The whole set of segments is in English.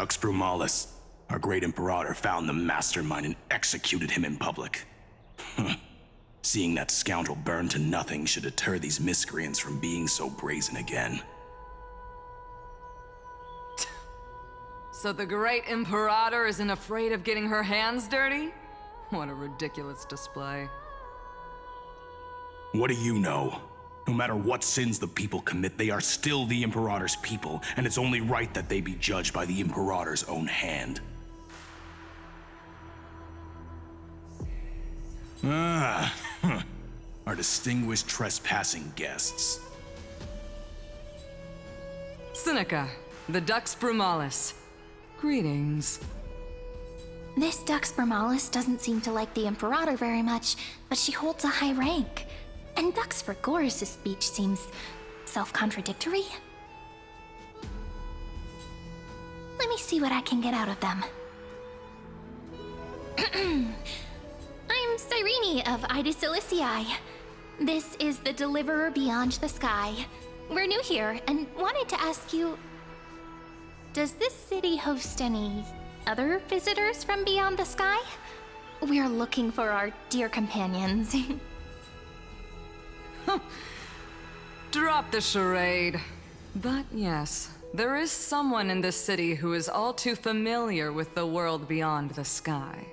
Dux Brumalis. Our great Imperator found the mastermind and executed him in public. Seeing that scoundrel burn to nothing should deter these miscreants from being so brazen again. So the great Imperator isn't afraid of getting her hands dirty? What a ridiculous display. What do you know? No matter what sins the people commit, they are still the Imperator's people, and it's only right that they be judged by the Imperator's own hand. Our distinguished trespassing guests. Seneca, the Dux Brumalis. Greetings. This Dux Brumalis doesn't seem to like the Imperator very much, but she holds a high rank. And Dux Vergoris' speech seems self-contradictory. Let me see what I can get out of them. I'm Cyrene of Ida Cilicii. This is the Deliverer Beyond the Sky. We're new here and wanted to ask you, does this city host any other visitors from beyond the sky? We're looking for our dear companions. Drop the charade. But yes, there is someone in this city who is all too familiar with the world beyond the sky.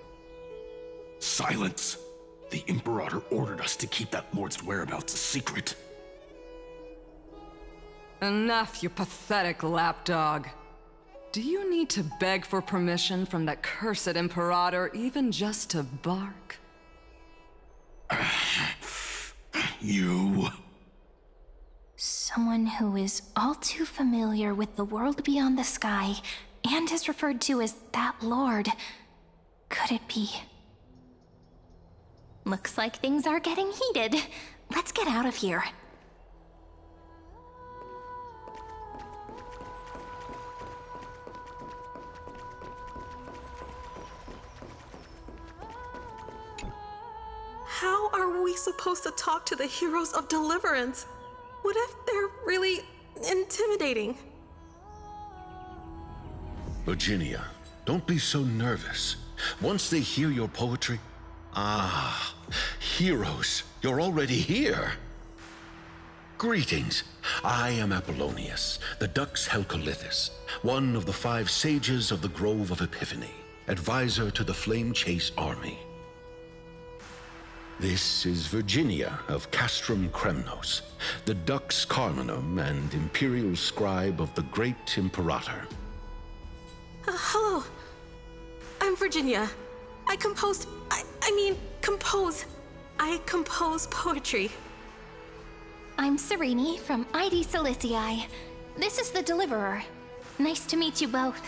Silence! The Imperator ordered us to keep that lord's whereabouts a secret. Enough, you pathetic lapdog. Do you need to beg for permission from that cursed Imperator even just to bark? You... Someone who is all too familiar with the world beyond the sky and is referred to as that lord. Could it be? Looks like things are getting heated. Let's get out of here. How are we supposed to talk to the heroes of deliverance? What if they're really intimidating? Virginia, don't be so nervous. Once they hear your poetry... heroes, you're already here. Greetings. I am Apollonius, the Dux Helcolithus, one of the 5 sages of the Grove of Epiphany, advisor to the Flame Chase army. This is Virginia of Castrum Kremnos, the Dux Carminum and imperial scribe of the great Imperator. Hello. I'm Virginia. I compose poetry. I'm Cyrene from Ida Cilicii. This is the Deliverer. Nice to meet you both.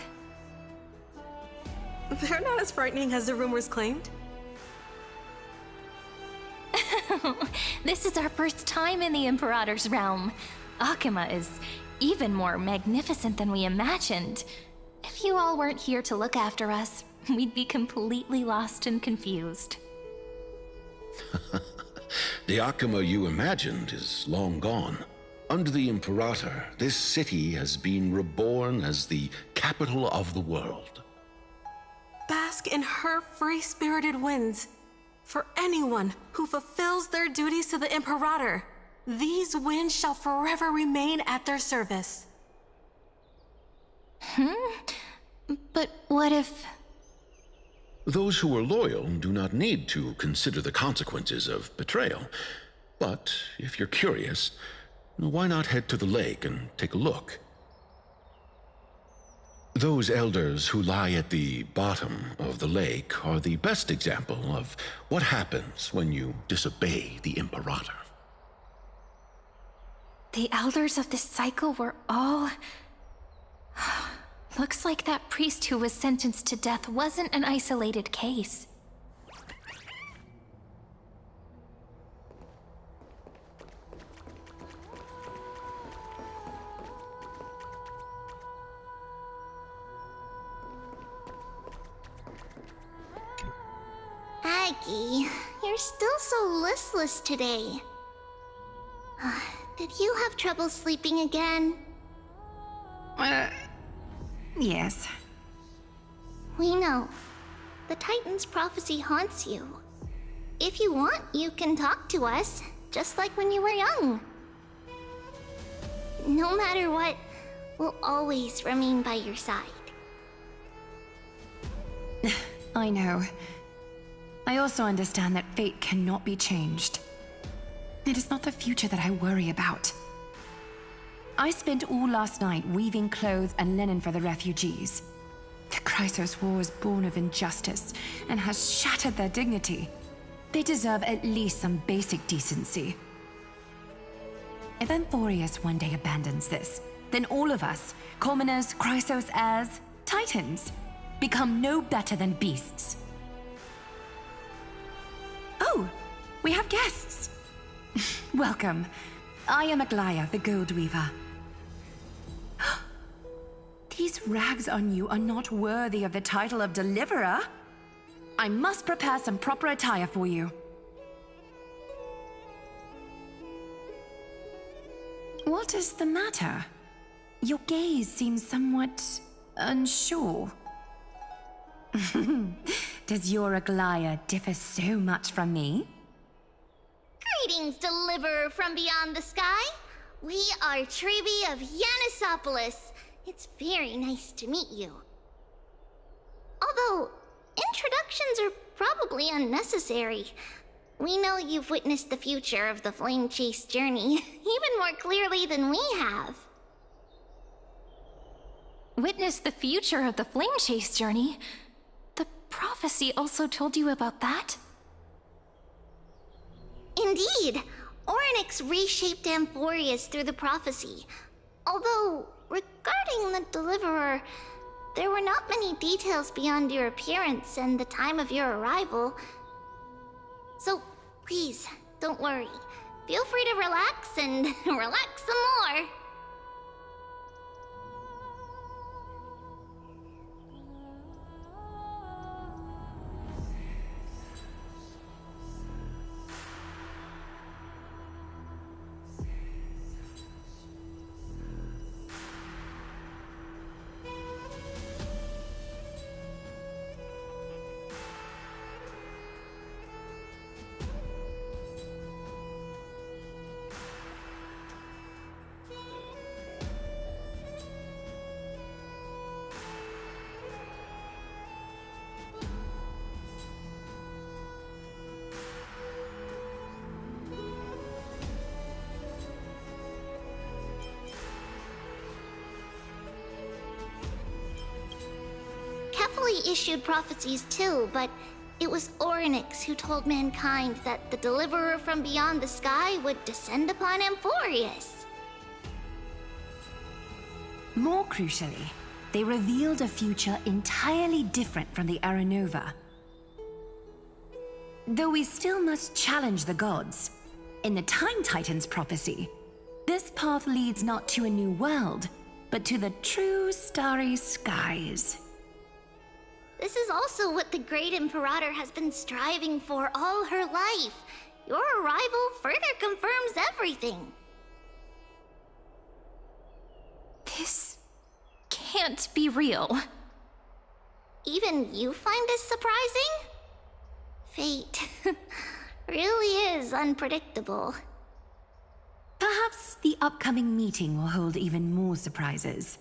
They're not as frightening as the rumors claimed. This is our first time in the Imperator's realm. Akima is even more magnificent than we imagined. If you all weren't here to look after us, we'd be completely lost and confused. The Akima you imagined is long gone. Under the Imperator, this city has been reborn as the capital of the world. Bask in her free-spirited winds. For anyone who fulfills their duties to the Imperator, these winds shall forever remain at their service. But what if... Those who are loyal do not need to consider the consequences of betrayal. But if you're curious, why not head to the lake and take a look? Those elders who lie at the bottom of the lake are the best example of what happens when you disobey the Imperator. The elders of this cycle were all... Looks like that priest who was sentenced to death wasn't an isolated case. Aggie, you're still so listless today. Did you have trouble sleeping again? Yes. We know. The Titan's prophecy haunts you. If you want, you can talk to us, just like when you were young. No matter what, we'll always remain by your side. I know. I also understand that fate cannot be changed. It is not the future that I worry about. I spent all last night weaving clothes and linen for the refugees. The Chrysos War was born of injustice and has shattered their dignity. They deserve at least some basic decency. If Amphorius one day abandons this, then all of us, commoners, Chrysos heirs, Titans, become no better than beasts. Oh, we have guests. Welcome. I am Aglaya, the Gold Weaver. These rags on you are not worthy of the title of Deliverer. I must prepare some proper attire for you. What is the matter? Your gaze seems somewhat unsure. Does your Aglaya differ so much from me? Greetings, Deliverer from beyond the sky. We are Trebi of Yanisopolis. It's very nice to meet you. Although, introductions are probably unnecessary. We know you've witnessed the future of the Flame Chase journey even more clearly than we have. Witness the future of the Flame Chase journey? The prophecy also told you about that? Indeed, Orynyx reshaped Amphorius through the prophecy. Although, regarding the Deliverer, there were not many details beyond your appearance and the time of your arrival. So, please, don't worry. Feel free to relax and relax some more. Kefali issued prophecies too, but it was Orynyx who told mankind that the Deliverer from beyond the sky would descend upon Amphorius. More crucially, they revealed a future entirely different from the Aranova. Though we still must challenge the gods, in the Time Titan's prophecy, this path leads not to a new world, but to the true starry skies. This is also what the Great Imperator has been striving for all her life. Your arrival further confirms everything. This can't be real. Even you find this surprising? Fate really is unpredictable. Perhaps the upcoming meeting will hold even more surprises.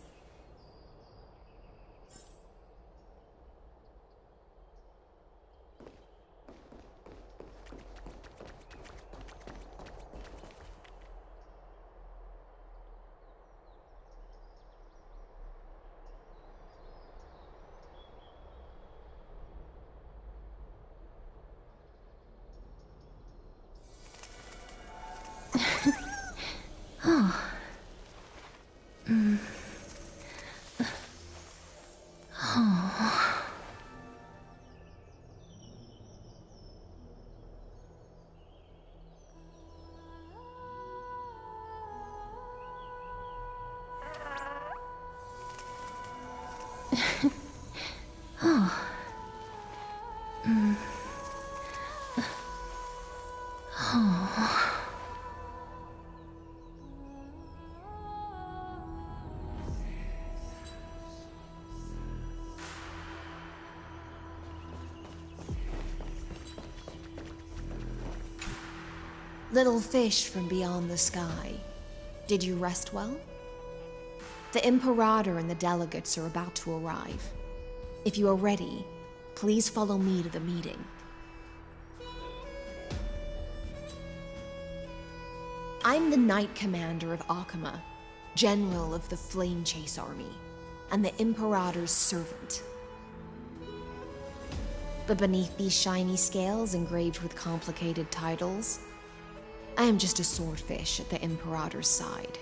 Little fish from beyond the sky, did you rest well? The Imperator and the delegates are about to arrive. If you are ready, please follow me to the meeting. I'm the Knight Commander of Akama, General of the Flame Chase Army, and the Imperator's servant. But beneath these shiny scales engraved with complicated titles, I am just a swordfish at the Imperator's side.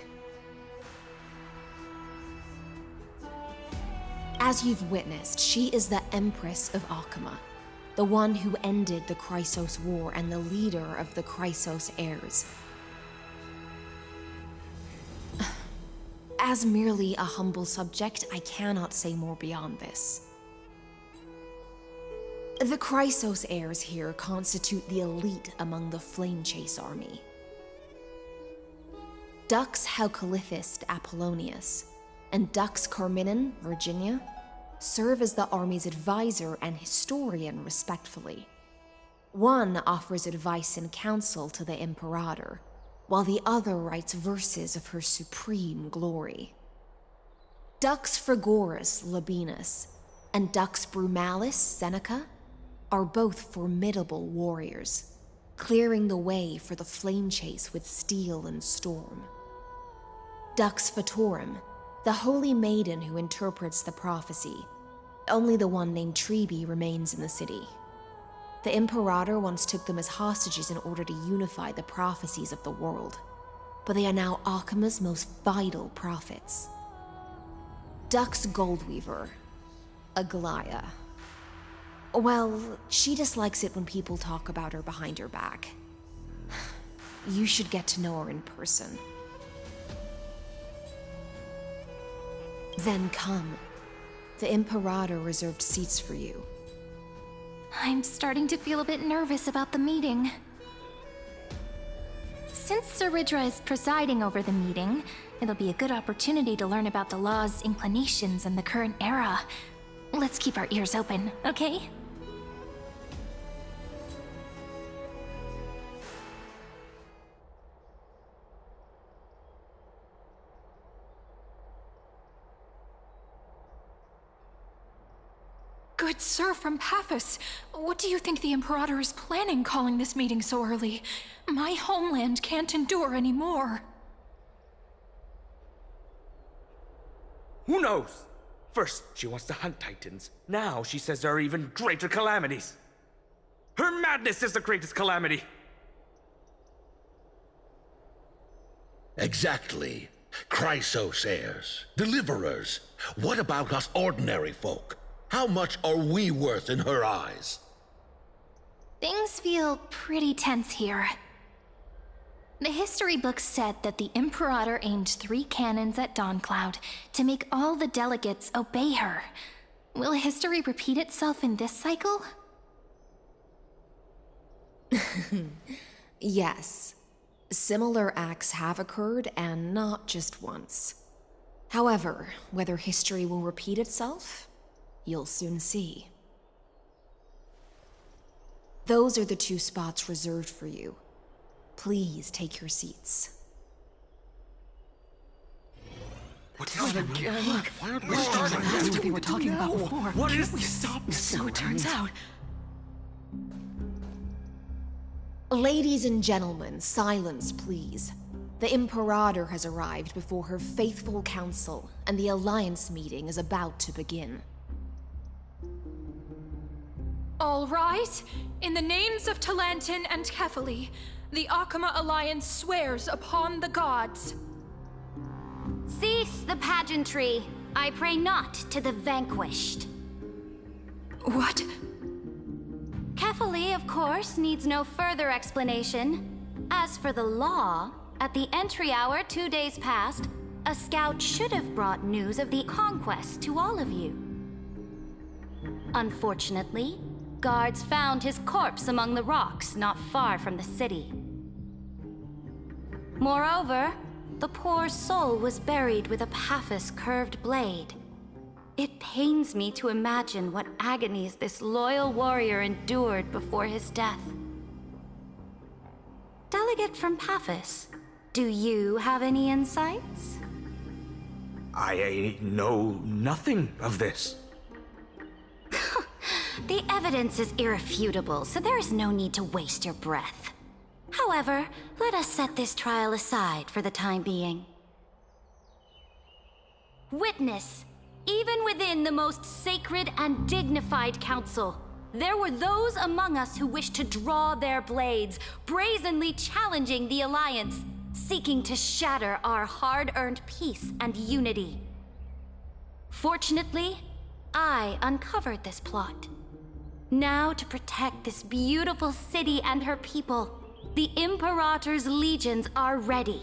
As you've witnessed, she is the Empress of Akama, the one who ended the Chrysos War and the leader of the Chrysos heirs. As merely a humble subject, I cannot say more beyond this. The Chrysos heirs here constitute the elite among the Flame Chase army. Dux Halcalithist Apollonius and Dux Carminin, Virginia, serve as the army's advisor and historian respectfully. One offers advice and counsel to the Imperator, while the other writes verses of her supreme glory. Dux Frigoris Labienus and Dux Brumalis Seneca are both formidable warriors, clearing the way for the flame chase with steel and storm. Dux Fatorum, the holy maiden who interprets the prophecy, only the one named Trebi remains in the city. The Imperator once took them as hostages in order to unify the prophecies of the world, but they are now Akama's most vital prophets. Dux Goldweaver, Aglaya. Well, she dislikes it when people talk about her behind her back. You should get to know her in person. Then come. The Imperator reserved seats for you. I'm starting to feel a bit nervous about the meeting. Since Saridra is presiding over the meeting, it'll be a good opportunity to learn about the law's inclinations in the current era. Let's keep our ears open, okay? Good sir from Paphos, what do you think the Imperator is planning calling this meeting so early? My homeland can't endure anymore. Who knows? First, she wants to hunt Titans. Now she says there are even greater calamities. Her madness is the greatest calamity. Exactly. Chrysos heirs, deliverers. What about us ordinary folk? How much are we worth in her eyes? Things feel pretty tense here. The history books said that the Imperator aimed 3 cannons at Dawncloud to make all the delegates obey her. Will history repeat itself in this cycle? Yes. Similar acts have occurred, and not just once. However, whether history will repeat itself, you'll soon see. Those are the 2 spots reserved for you. Please take your seats. What's happening again? Look, Why aren't we that's starting? what they were talking about before. What is We this? stopped, so it turns out. Ladies and gentlemen, silence please. The Imperator has arrived before her faithful council, and the Alliance meeting is about to begin. All right. In the names of Talantin and Kefali, the Akama Alliance swears upon the gods. Cease the pageantry. I pray not to the vanquished. What? Kefali, of course, needs no further explanation. As for the law, at the entry hour 2 days past, a scout should have brought news of the conquest to all of you. Unfortunately, guards found his corpse among the rocks not far from the city. Moreover, the poor soul was buried with a Paphos curved blade. It pains me to imagine what agonies this loyal warrior endured before his death. delegate from Paphos, do you have any insights? I know nothing of this. The evidence is irrefutable, so there is no need to waste your breath. However, let us set this trial aside for the time being. Witness, even within the most sacred and dignified council, there were those among us who wished to draw their blades, brazenly challenging the Alliance, seeking to shatter our hard-earned peace and unity. Fortunately, I uncovered this plot. Now, to protect this beautiful city and her people, the Imperator's legions are ready.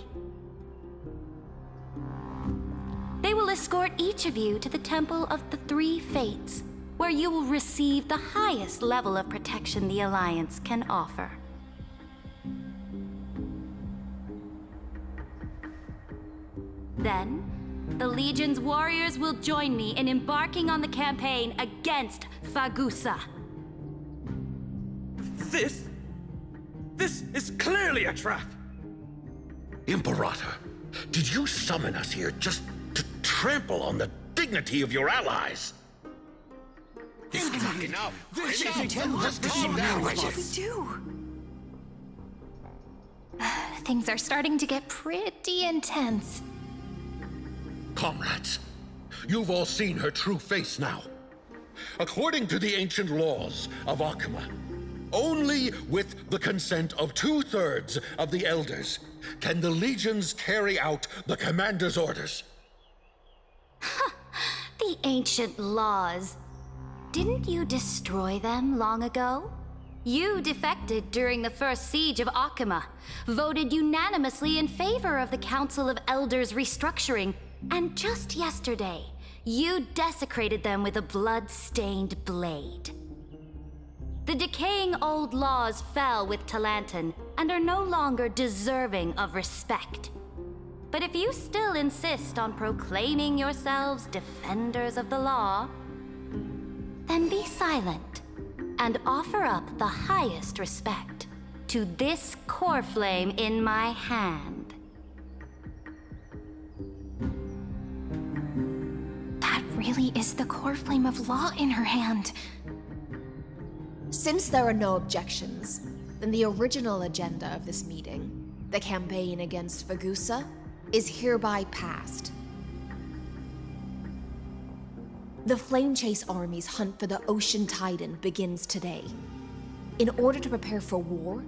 They will escort each of you to the Temple of the Three Fates, where you will receive the highest level of protection the Alliance can offer. Then, the Legion's warriors will join me in embarking on the campaign against Fagusa. This is clearly a trap! Imperator, did you summon us here just to trample on the dignity of your allies? Enough! What should we do? Things are starting to get pretty intense. Comrades, you've all seen her true face now. According to the ancient laws of Akuma, only with the consent of 2/3 of the elders can the legions carry out the commander's orders. The ancient laws. Didn't you destroy them long ago? You defected during the first siege of Akuma, voted unanimously in favor of the Council of Elders restructuring, and just yesterday, you desecrated them with a blood-stained blade. The decaying old laws fell with Talanton and are no longer deserving of respect. But if you still insist on proclaiming yourselves defenders of the law, then be silent and offer up the highest respect to this core flame in my hand. That really is the core flame of law in her hand. Since there are no objections, then the original agenda of this meeting, the campaign against Fagusa, is hereby passed. The Flame Chase Army's hunt for the Ocean Titan begins today. In order to prepare for war,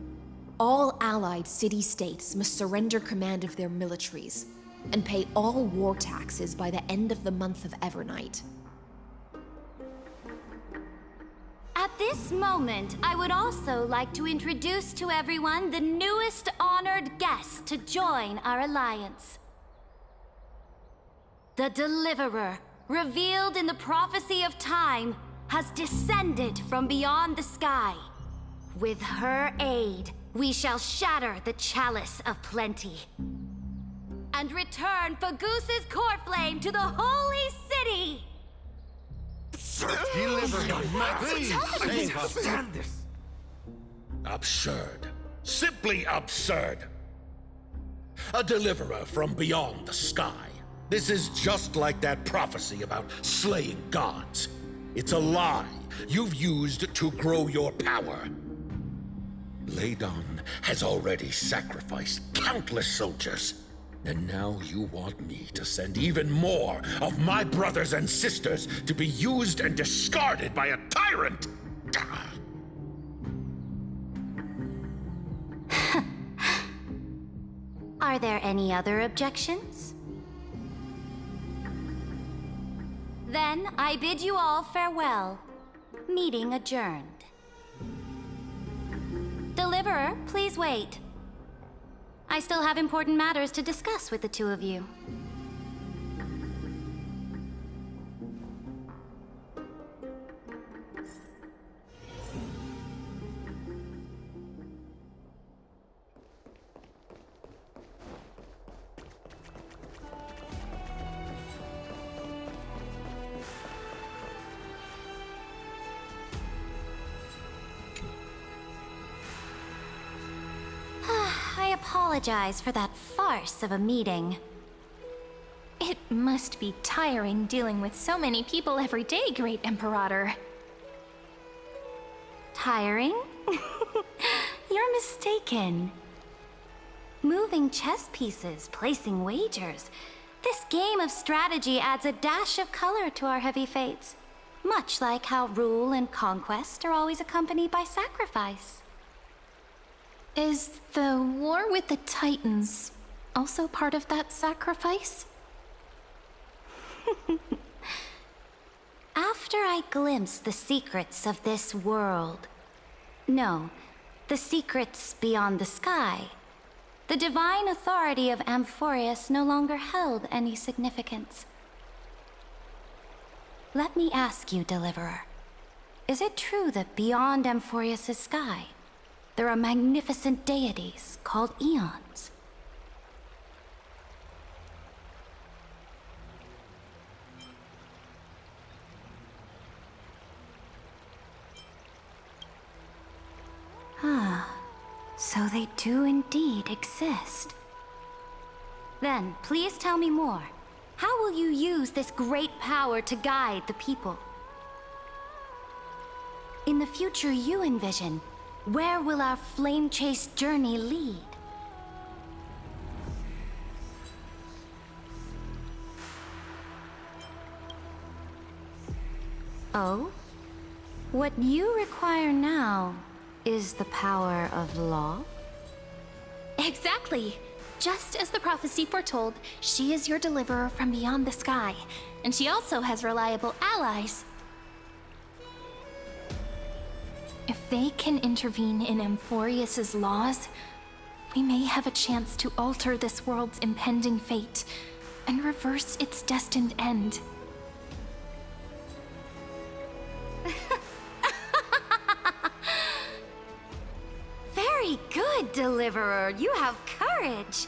all allied city-states must surrender command of their militaries and pay all war taxes by the end of the month of Evernight. At this moment, I would also like to introduce to everyone the newest honored guest to join our alliance. The Deliverer, revealed in the prophecy of time, has descended from beyond the sky. With her aid, we shall shatter the chalice of plenty and return Fagusa's core flame to the holy city! Stand this! Absurd. Simply absurd. A deliverer from beyond the sky. This is just like that prophecy about slaying gods. It's a lie you've used to grow your power. Ladon has already sacrificed countless soldiers. And now you want me to send even more of my brothers and sisters to be used and discarded by a tyrant? Are there any other objections? Then I bid you all farewell. Meeting adjourned. Deliverer, please wait. I still have important matters to discuss with the two of you. apologize for that farce of a meeting. It must be tiring dealing with so many people every day, Great Imperator. Tiring? You're mistaken. Moving chess pieces, placing wagers. This game of strategy adds a dash of color to our heavy fates. Much like how rule and conquest are always accompanied by sacrifice. Is the war with the Titans also part of that sacrifice? After I glimpse the secrets of this world, no, the secrets beyond the sky, the divine authority of Amphorius no longer held any significance. Let me ask you, Deliverer, is it true that beyond Amphorius' sky, there are magnificent deities called eons? So they do indeed exist. Then, please tell me more. How will you use this great power to guide the people? In the future you envision, where will our flame chase journey lead? Oh? What you require now is the power of law? Exactly. Just as the prophecy foretold, she is your deliverer from beyond the sky, and she also has reliable allies. If they can intervene in Amphorius's laws, we may have a chance to alter this world's impending fate and reverse its destined end. Very good, Deliverer. You have courage.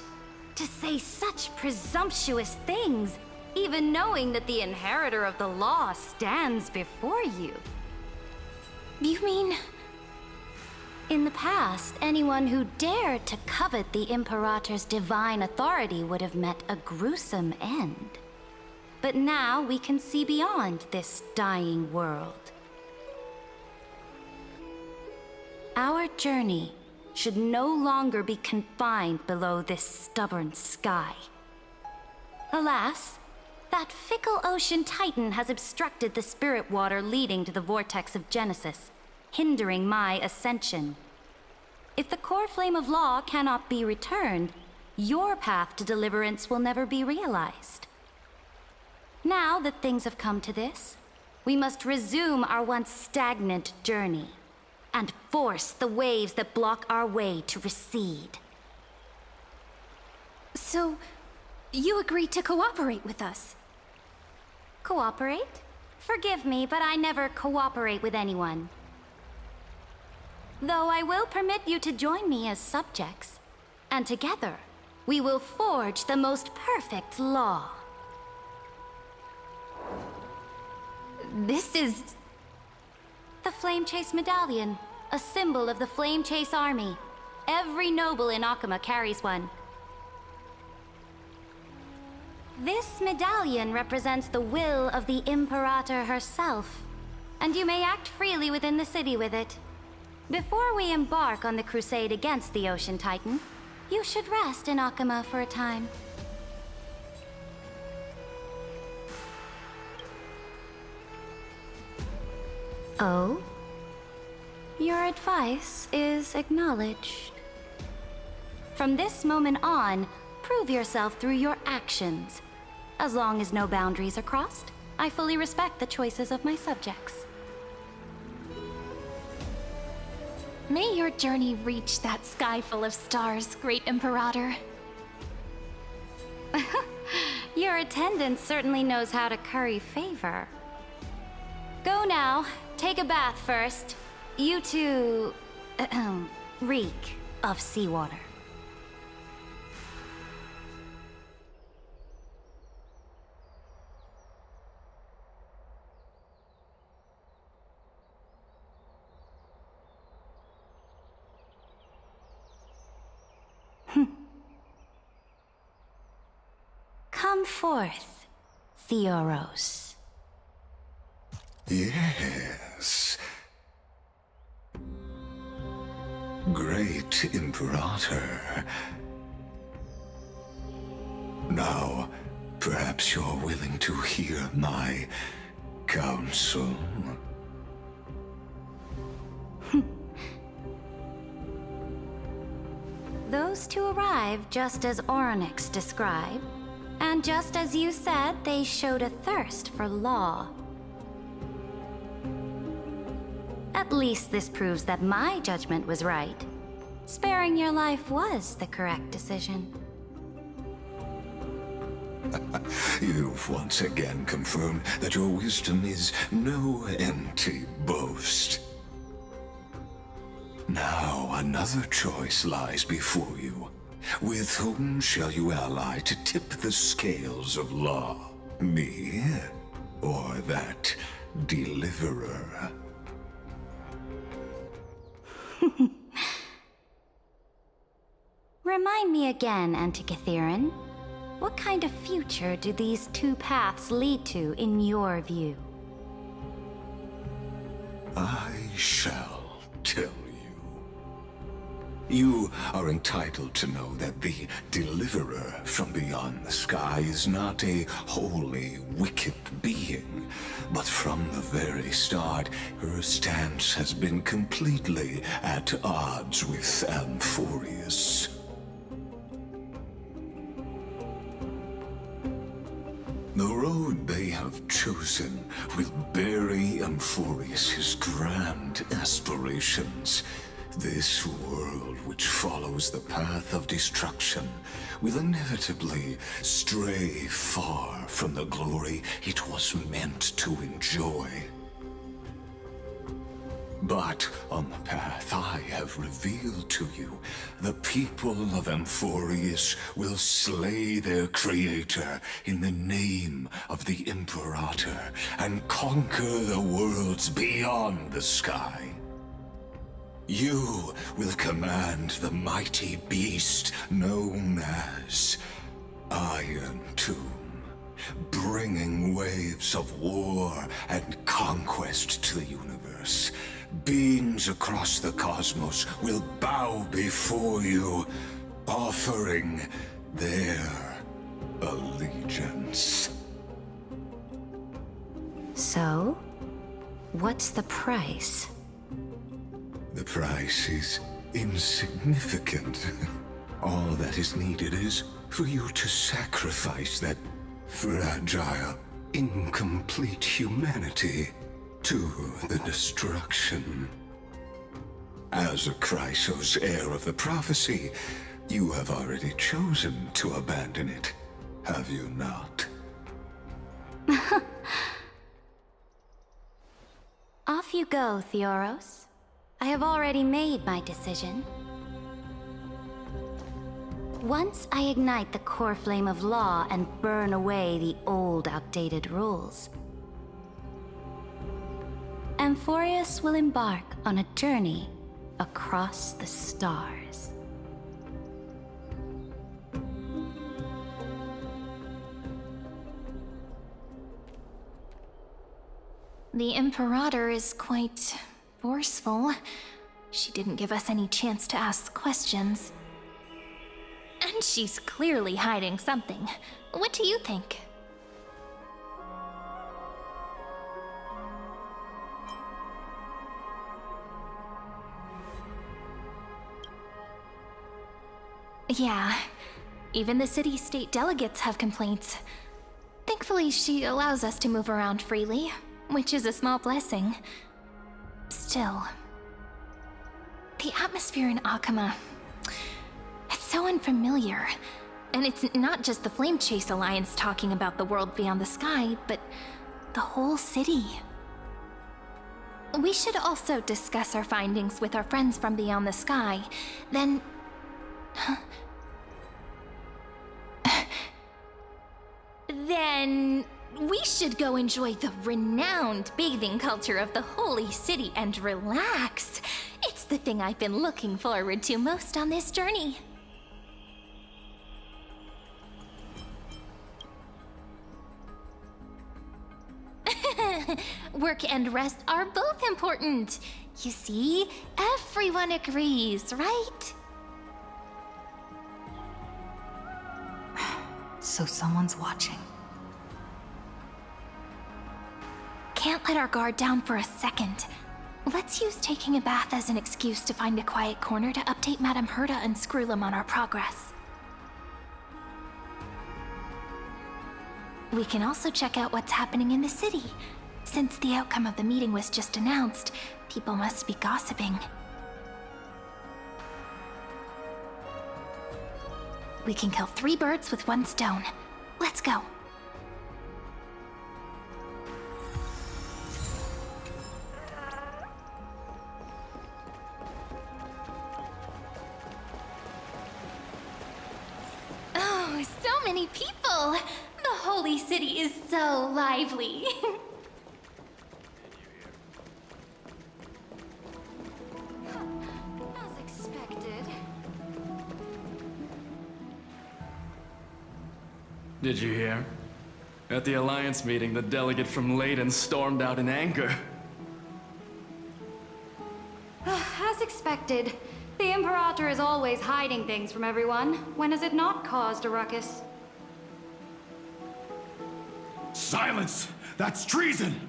To say such presumptuous things, even knowing that the inheritor of the law stands before you. You mean... In the past, anyone who dared to covet the Imperator's divine authority would have met a gruesome end. But now we can see beyond this dying world. Our journey should no longer be confined below this stubborn sky. Alas, that fickle ocean titan has obstructed the spirit water leading to the vortex of Genesis, hindering my ascension. If the core flame of law cannot be returned, your path to deliverance will never be realized. Now that things have come to this, we must resume our once stagnant journey and force the waves that block our way to recede. So, you agreed to cooperate with us? Cooperate? Forgive me, but I never cooperate with anyone. Though I will permit you to join me as subjects, and together we will forge the most perfect law. This is... The Flame Chase Medallion, a symbol of the Flame Chase Army. Every noble in Akuma carries one. This medallion represents the will of the Imperator herself, and you may act freely within the city with it. Before we embark on the crusade against the Ocean Titan, you should rest in Akuma for a time. Oh? Your advice is acknowledged. From this moment on, prove yourself through your actions. As long as no boundaries are crossed, I fully respect the choices of my subjects. May your journey reach that sky full of stars, Great Imperator. Your attendant certainly knows how to curry favor. Go now. Take a bath first. You two... reek of seawater. Come forth, Theoros. Yes. Great Imperator. Now, perhaps you're willing to hear my counsel. Those two arrived just as Orynyx described, and just as you said, they showed a thirst for law. At least this proves that my judgment was right. Sparing your life was the correct decision. You've once again confirmed that your wisdom is no empty boast. Now another choice lies before you. With whom shall you ally to tip the scales of law? Me, or that deliverer? Remind me again, Antikytheron. What kind of future do these two paths lead to in your view? I shall tell you. You are entitled to know that the Deliverer from beyond the sky is not a wholly wicked being, but from the very start, her stance has been completely at odds with Amphorius. The road they have chosen will bury Amphorius' grand aspirations. This world which follows the path of destruction will inevitably stray far from the glory it was meant to enjoy. But on the path I have revealed to you, the people of Amphorius will slay their creator in the name of the Imperator and conquer the worlds beyond the sky. You will command the mighty beast known as Iron Tomb, bringing waves of war and conquest to the universe. Beings across the cosmos will bow before you, offering their allegiance. So, what's the price? The price is insignificant. All that is needed is for you to sacrifice that fragile, incomplete humanity to the destruction. As a Chrysos, heir of the prophecy, you have already chosen to abandon it, have you not? Off you go, Theoros. I have already made my decision. Once I ignite the core flame of law and burn away the old, outdated rules, Amphorius will embark on a journey across the stars. The Imperator is quite forceful. She didn't give us any chance to ask questions. And she's clearly hiding something. What do you think? Yeah, even the city-state delegates have complaints. Thankfully, she allows us to move around freely, which is a small blessing. Still, the atmosphere in Akama, it's so unfamiliar. And it's not just the Flame Chase Alliance talking about the world beyond the sky, but the whole city. We should also discuss our findings with our friends from beyond the sky. Then... Then we should go enjoy the renowned bathing culture of the holy city and relax. It's the thing I've been looking forward to most on this journey. Work and rest are both important. You see, everyone agrees, right? So someone's watching. Can't let our guard down for a second. Let's use taking a bath as an excuse to find a quiet corner to update Madame Herta and Screwlum on our progress. We can also check out what's happening in the city. Since the outcome of the meeting was just announced, people must be gossiping. We can kill 3 birds with 1 stone. Let's go. Oh, so many people! The holy city is so lively. As expected. Did you hear? At the Alliance meeting, the delegate from Leyden stormed out in anger. As expected. The Imperator is always hiding things from everyone. When has it not caused a ruckus? Silence! That's treason!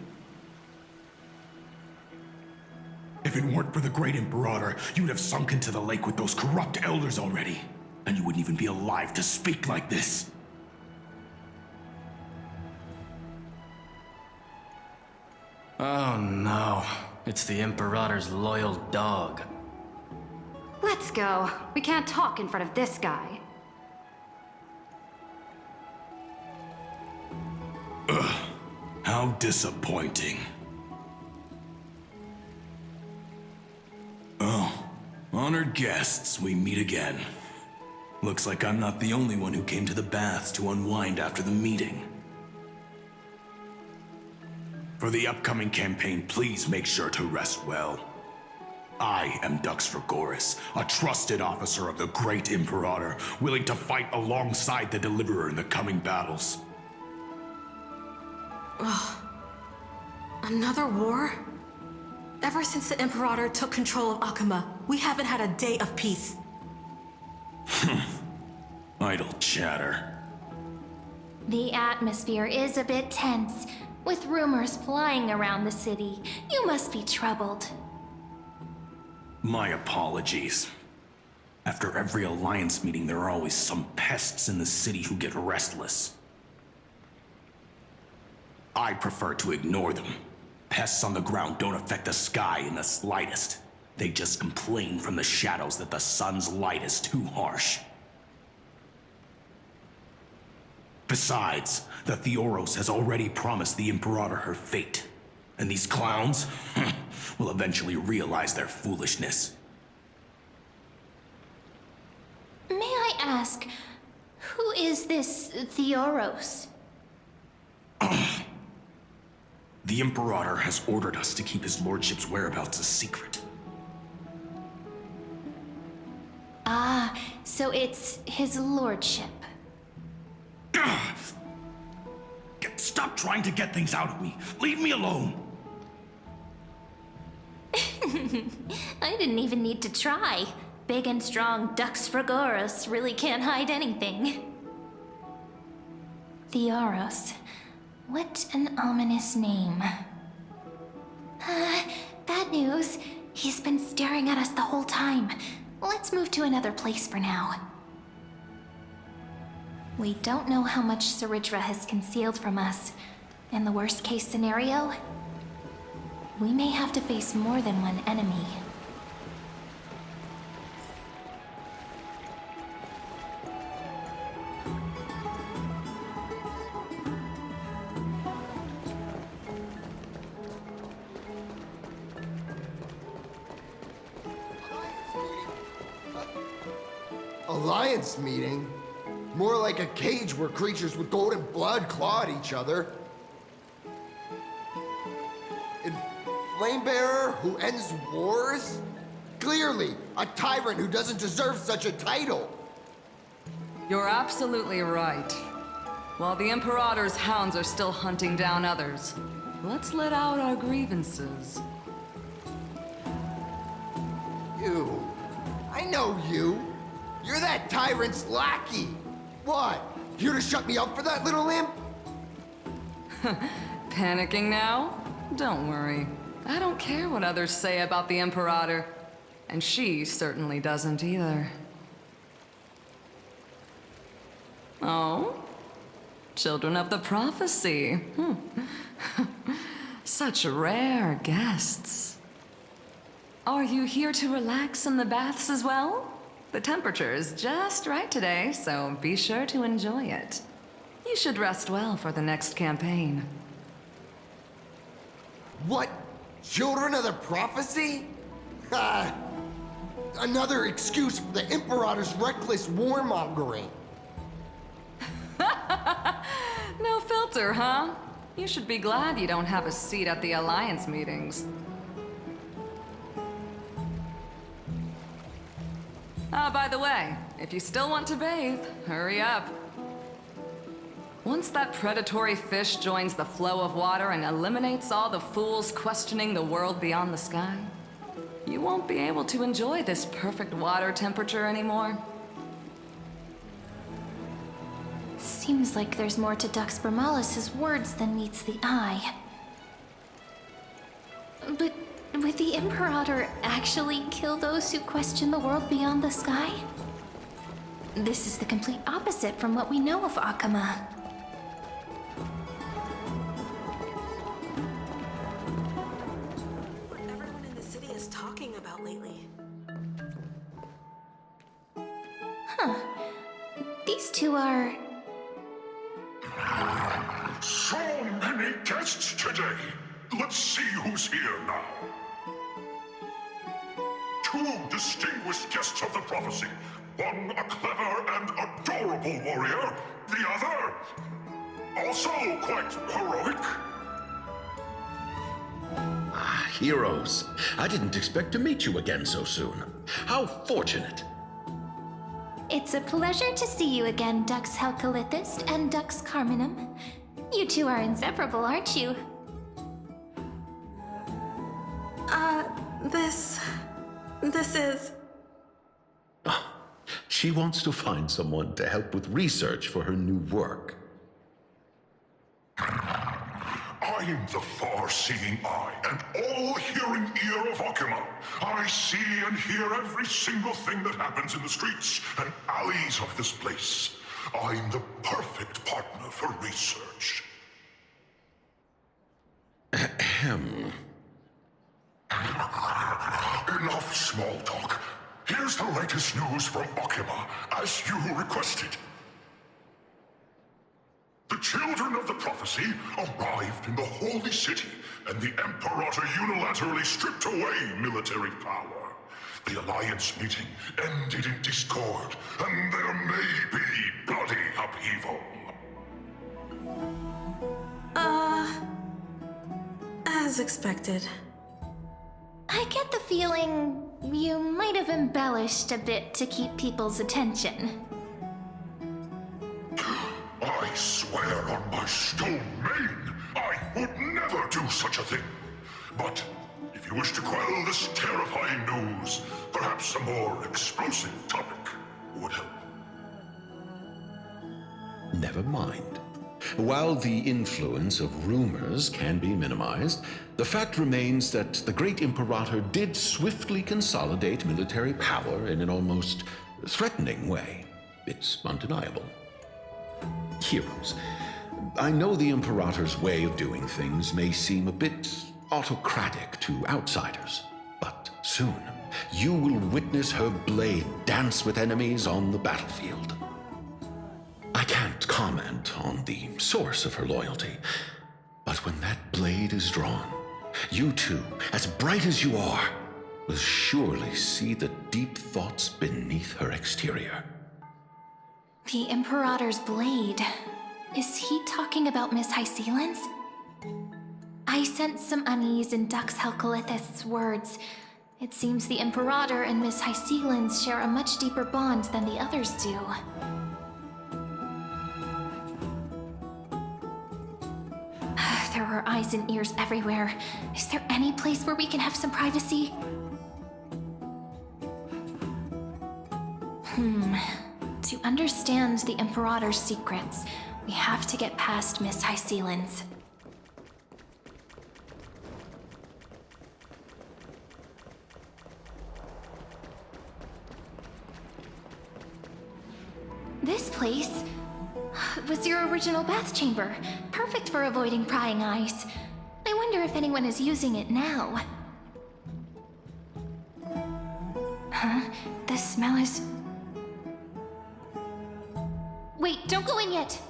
If it weren't for the Great Imperator, you'd have sunk into the lake with those corrupt elders already. And you wouldn't even be alive to speak like this. Oh no. It's the Imperator's loyal dog. Let's go. We can't talk in front of this guy. How disappointing. Oh, honored guests, we meet again. Looks like I'm not the only one who came to the baths to unwind after the meeting. For the upcoming campaign, please make sure to rest well. I am Dux Fregoris, a trusted officer of the Great Imperator, willing to fight alongside the Deliverer in the coming battles. Ugh. Another war? Ever since the Imperator took control of Akuma, we haven't had a day of peace. Idle chatter. The atmosphere is a bit tense, with rumors flying around the city. You must be troubled. My apologies. After every Alliance meeting, there are always some pests in the city who get restless. I prefer to ignore them. Pests on the ground don't affect the sky in the slightest. They just complain from the shadows that the sun's light is too harsh. Besides, the Theoros has already promised the Imperator her fate. And these clowns will eventually realize their foolishness. May I ask, who is this Theoros? The Imperator has ordered us to keep his lordship's whereabouts a secret. Ah, so it's his lordship. Stop trying to get things out of me. Leave me alone. I didn't even need to try. Big and strong Dux Fregoris really can't hide anything. Theoros. What an ominous name. Bad news. He's been staring at us the whole time. Let's move to another place for now. We don't know how much Saridra has concealed from us. In the worst case scenario, we may have to face more than one enemy. Alliance meeting? More like a cage where creatures with golden blood claw at each other. And Flamebearer who ends wars? Clearly, a tyrant who doesn't deserve such a title. You're absolutely right. While the Imperator's hounds are still hunting down others, let's let out our grievances. You. I know you. You're that tyrant's lackey. What? Here to shut me up for that little imp? Panicking now? Don't worry. I don't care what others say about the Imperator. And she certainly doesn't either. Oh? Children of the Prophecy. Such rare guests. Are you here to relax in the baths as well? The temperature is just right today, so be sure to enjoy it. You should rest well for the next campaign. What? Children of the Prophecy? Another excuse for the Imperator's reckless warmongering. No filter, huh? You should be glad you don't have a seat at the Alliance meetings. By the way, if you still want to bathe, hurry up. Once that predatory fish joins the flow of water and eliminates all the fools questioning the world beyond the sky, you won't be able to enjoy this perfect water temperature anymore. Seems like there's more to Dux Bermalis' words than meets the eye. But would the Imperator actually kill those who question the world beyond the sky? This is the complete opposite from what we know of Akama. What everyone in the city is talking about lately. Huh. These two are... So many guests today. Let's see who's here now. Two distinguished guests of the prophecy. One a clever and adorable warrior. The other, also quite heroic. Heroes. I didn't expect to meet you again so soon. How fortunate. It's a pleasure to see you again, Dux Helcalithist and Dux Carminum. You two are inseparable, aren't you? This is... She wants to find someone to help with research for her new work. I'm the far-seeing eye and all-hearing ear of Akama. I see and hear every single thing that happens in the streets and alleys of this place. I'm the perfect partner for research. Ahem. Enough small talk. Here's the latest news from Akama, as you requested. The children of the prophecy arrived in the holy city, and the Imperator unilaterally stripped away military power. The Alliance meeting ended in discord, and there may be bloody upheaval. As expected. I get the feeling you might have embellished a bit to keep people's attention. I swear on my stone mane, I would never do such a thing. But if you wish to quell this terrifying news, perhaps a more explosive topic would help. Never mind. While the influence of rumors can be minimized, the fact remains that the great Imperator did swiftly consolidate military power in an almost threatening way. It's undeniable. Heroes, I know the Imperator's way of doing things may seem a bit autocratic to outsiders, but soon you will witness her blade dance with enemies on the battlefield. I can't comment on the source of her loyalty, but when that blade is drawn, you two, as bright as you are, will surely see the deep thoughts beneath her exterior. The Imperator's blade. Is he talking about Miss Hysealin's? I sense some unease in Dux Helcalithist's words. It seems the Imperator and Miss Hysealin's share a much deeper bond than the others do. There are eyes and ears everywhere. Is there any place where we can have some privacy? To understand the Imperator's secrets, we have to get past Miss Hycelan's. This place was your original bath chamber, perfect for avoiding prying eyes. I wonder if anyone is using it now. Huh? The smell is... Wait, don't go in yet!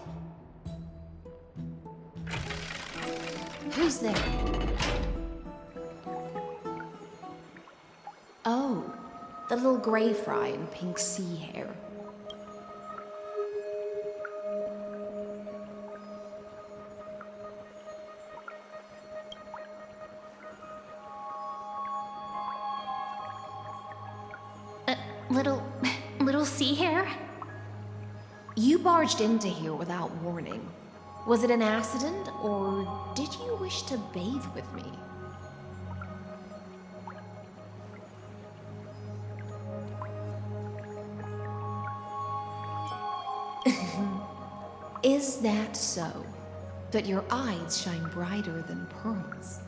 Who's there? Oh, the little gray fry in pink sea hair. Little sea hair? You barged into here without warning. Was it an accident, or did you wish to bathe with me? Is that so? That your eyes shine brighter than pearls?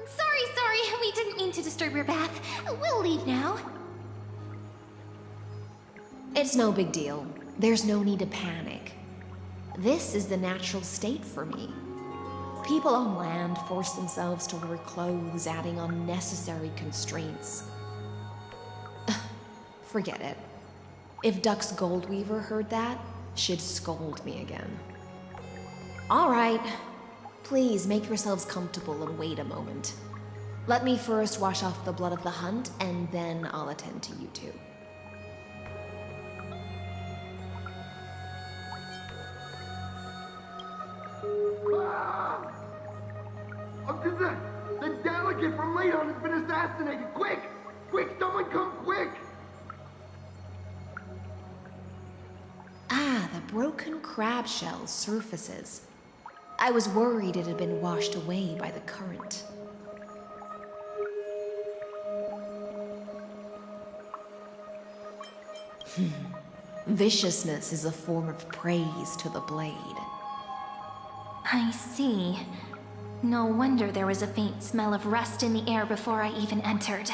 Sorry, we didn't mean to disturb your bath. We'll leave now. It's no big deal. There's no need to panic. This is the natural state for me. People on land force themselves to wear clothes, adding unnecessary constraints. Forget it. If Duck's Goldweaver heard that, she'd scold me again. All right. Please make yourselves comfortable and wait a moment. Let me first wash off the blood of the hunt, and then I'll attend to you two. The delegate from Ladon has been assassinated! Quick! Quick, someone come quick! Ah, the broken crab shell surfaces. I was worried it had been washed away by the current. Viciousness is a form of praise to the blade. I see. No wonder there was a faint smell of rust in the air before I even entered.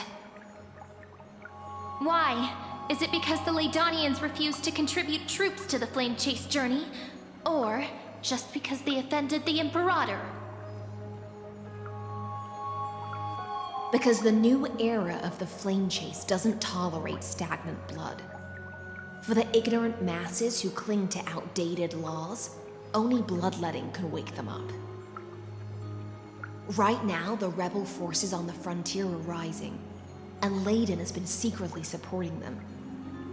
Why? Is it because the Ladonians refused to contribute troops to the Flame Chase journey? Or just because they offended the Imperator? Because the new era of the Flame Chase doesn't tolerate stagnant blood. For the ignorant masses who cling to outdated laws, only bloodletting can wake them up. Right now, the rebel forces on the frontier are rising, and Ladon has been secretly supporting them.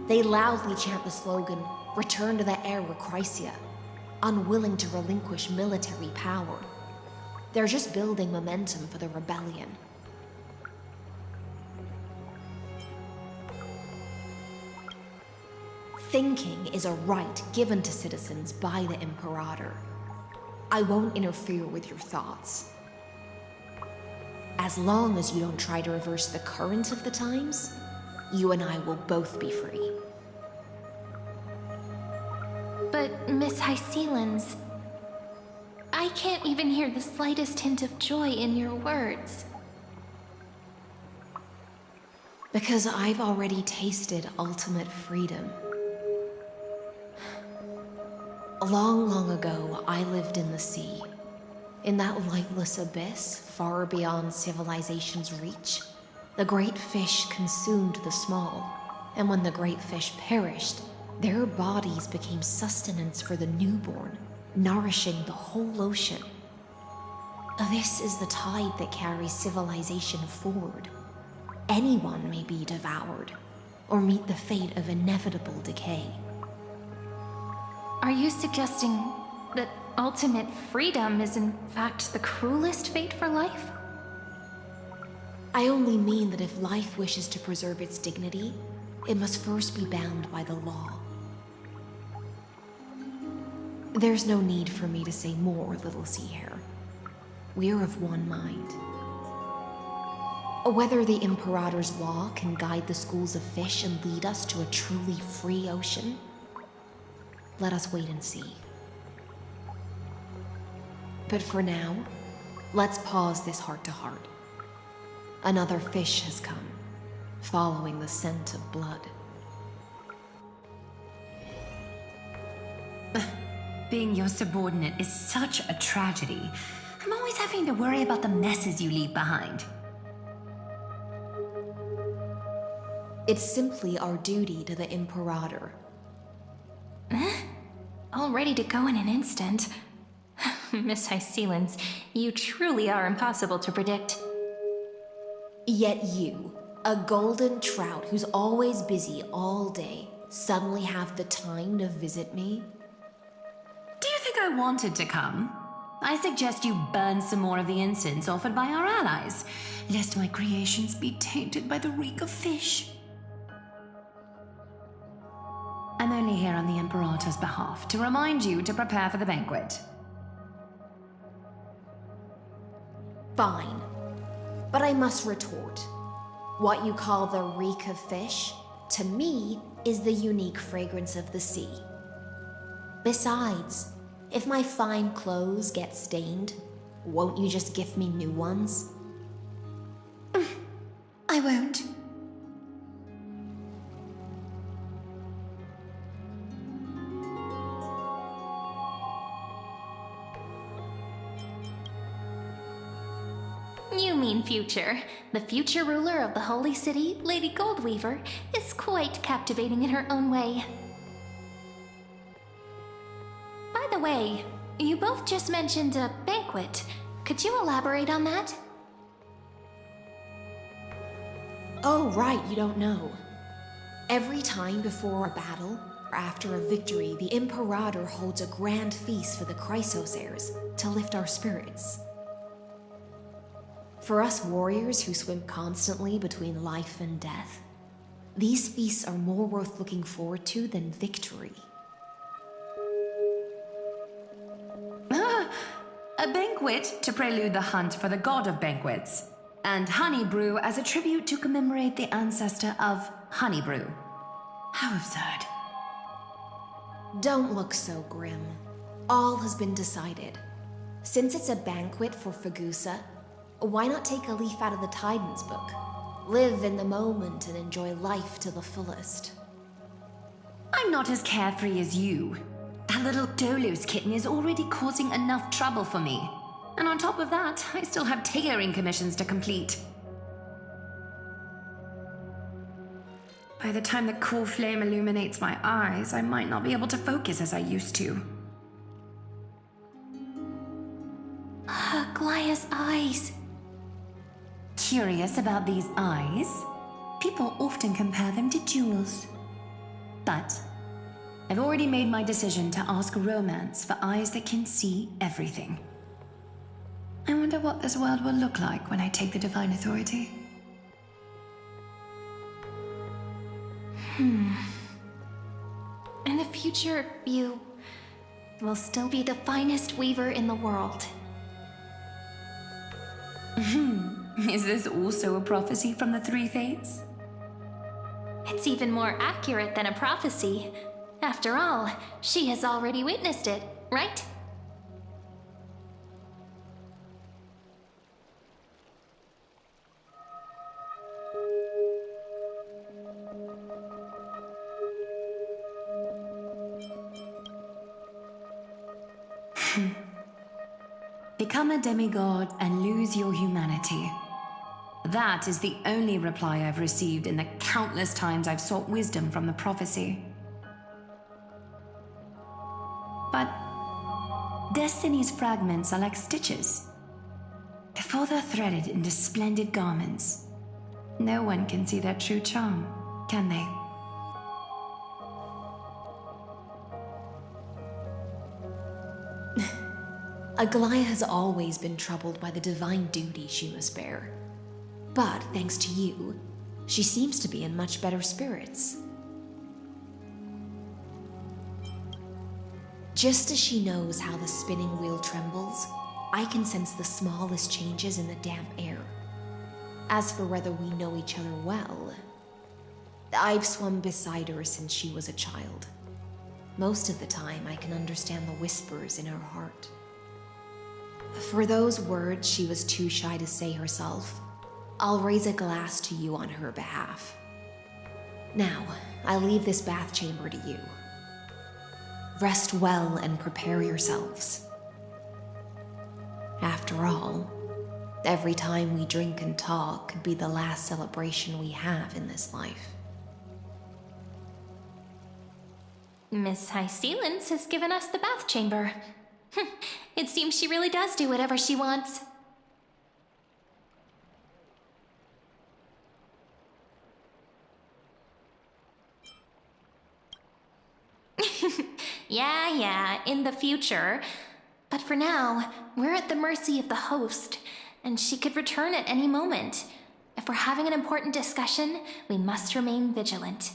They loudly chant the slogan, "Return to the Era Chrysia," unwilling to relinquish military power. They're just building momentum for the rebellion. Thinking is a right given to citizens by the Imperator. I won't interfere with your thoughts. As long as you don't try to reverse the current of the times, you and I will both be free. But Miss Hycelan's... I can't even hear the slightest hint of joy in your words. Because I've already tasted ultimate freedom. Long, long ago, I lived in the sea. In that lightless abyss, far beyond civilization's reach, the great fish consumed the small, and when the great fish perished, their bodies became sustenance for the newborn, nourishing the whole ocean. This is the tide that carries civilization forward. Anyone may be devoured, or meet the fate of inevitable decay. Are you suggesting that ultimate freedom is in fact the cruelest fate for life? I only mean that if life wishes to preserve its dignity, it must first be bound by the law. There's no need for me to say more, little sea hare. We're of one mind. Whether the Imperator's law can guide the schools of fish and lead us to a truly free ocean, let us wait and see. But for now, let's pause this heart-to-heart. Another fish has come, following the scent of blood. Being your subordinate is such a tragedy. I'm always having to worry about the messes you leave behind. It's simply our duty to the Imperator. All ready to go in an instant. Miss Hycelens, you truly are impossible to predict. Yet you, a golden trout who's always busy all day, suddenly have the time to visit me? Do you think I wanted to come? I suggest you burn some more of the incense offered by our allies, lest my creations be tainted by the reek of fish. I'm only here on the Imperator's behalf to remind you to prepare for the banquet. Fine. But I must retort. What you call the reek of fish, to me, is the unique fragrance of the sea. Besides, if my fine clothes get stained, won't you just gift me new ones? I won't. You mean future. The future ruler of the Holy City, Lady Goldweaver, is quite captivating in her own way. By the way, you both just mentioned a banquet. Could you elaborate on that? Oh, right, you don't know. Every time before a battle, or after a victory, the Imperator holds a grand feast for the Chrysos heirs to lift our spirits. For us warriors who swim constantly between life and death, these feasts are more worth looking forward to than victory. A banquet to prelude the hunt for the god of banquets, and honey brew as a tribute to commemorate the ancestor of honey brew. How absurd. Don't look so grim. All has been decided. Since it's a banquet for Fagusa, why not take a leaf out of the Tidens book? Live in the moment and enjoy life to the fullest. I'm not as carefree as you. That little Dolos kitten is already causing enough trouble for me. And on top of that, I still have tailoring commissions to complete. By the time the cool flame illuminates my eyes, I might not be able to focus as I used to. Glaya's eyes. Curious about these eyes? People often compare them to jewels. But I've already made my decision to ask romance for eyes that can see everything. I wonder what this world will look like when I take the divine authority. In the future, you will still be the finest weaver in the world. Is this also a prophecy from the Three Fates? It's even more accurate than a prophecy. After all, she has already witnessed it, right? Become a demigod and lose your humanity. That is the only reply I've received in the countless times I've sought wisdom from the prophecy. But Destiny's fragments are like stitches. Before they're threaded into splendid garments, no one can see their true charm, can they? Aglaya has always been troubled by the divine duty she must bear. But thanks to you, she seems to be in much better spirits. Just as she knows how the spinning wheel trembles, I can sense the smallest changes in the damp air. As for whether we know each other well, I've swum beside her since she was a child. Most of the time, I can understand the whispers in her heart. For those words she was too shy to say herself, I'll raise a glass to you on her behalf. Now, I leave this bath chamber to you. Rest well and prepare yourselves. After all, every time we drink and talk could be the last celebration we have in this life. Miss High Sealance has given us the bath chamber. It seems she really does do whatever she wants. Yeah, in the future. But for now, we're at the mercy of the host, and she could return at any moment. If we're having an important discussion, we must remain vigilant.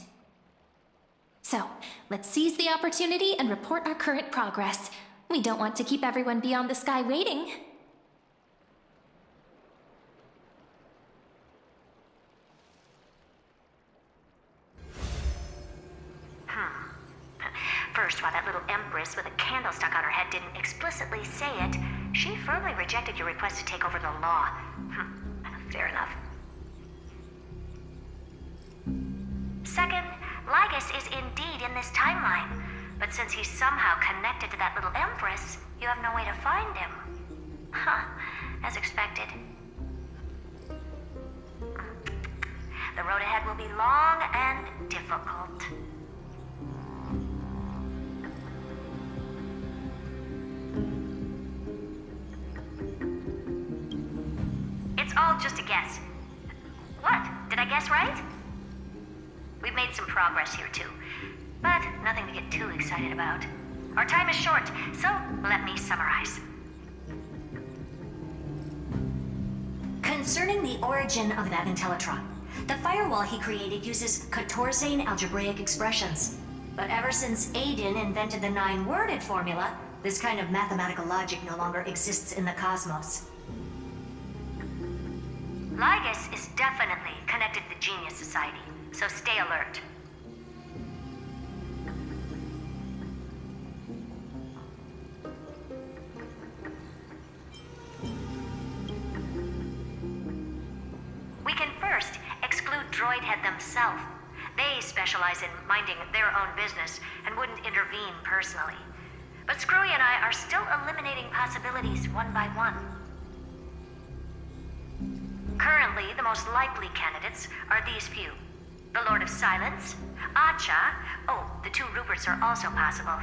So, let's seize the opportunity and report our current progress. We don't want to keep everyone beyond the sky waiting. First, while that little empress with a candle stuck on her head didn't explicitly say it, she firmly rejected your request to take over the law. Fair enough. Second, Lygus is indeed in this timeline, but since he's somehow connected to that little empress, you have no way to find him. As expected. The road ahead will be long and difficult. It's all just a guess. What? Did I guess right? We've made some progress here too, but nothing to get too excited about. Our time is short, so let me summarize. Concerning the origin of that Intellitron, the firewall he created uses Katorzane algebraic expressions. But ever since Aiden invented the 9-worded formula, this kind of mathematical logic no longer exists in the cosmos. Lygus is definitely connected to the Genius Society, so stay alert. We can first exclude Droidhead themselves. They specialize in minding their own business and wouldn't intervene personally. But Screwy and I are still eliminating possibilities one by one. Currently, the most likely candidates are these few. The Lord of Silence, Acha, oh, the 2 Ruperts are also possible.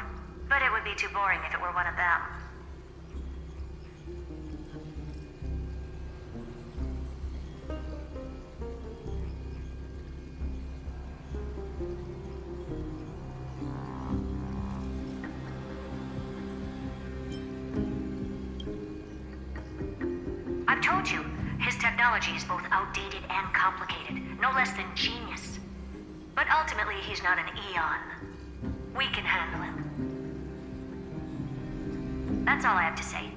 But it would be too boring if it were one of them. I've told you, his technology is both outdated and complicated, no less than genius. But ultimately, he's not an Eon. We can handle him. That's all I have to say.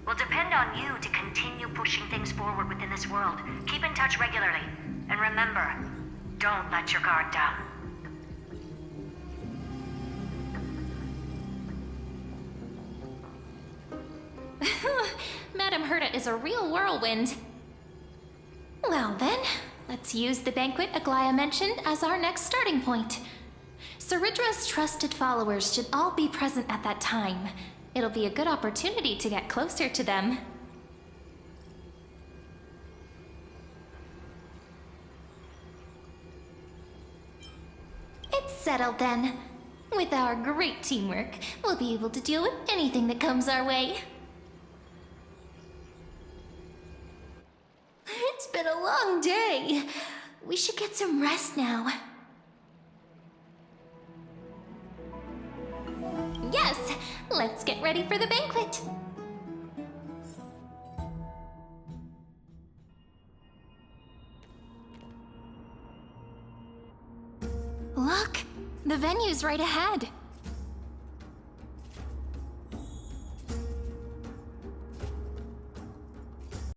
We'll depend on you to continue pushing things forward within this world. Keep in touch regularly. And remember, don't let your guard down. Madame Herta is a real whirlwind. Well then, let's use the banquet Aglaya mentioned as our next starting point. Ceridra's trusted followers should all be present at that time. It'll be a good opportunity to get closer to them. It's settled then. With our great teamwork, we'll be able to deal with anything that comes our way. It's been a long day. We should get some rest now. Yes, let's get ready for the banquet. Look, the venue's right ahead.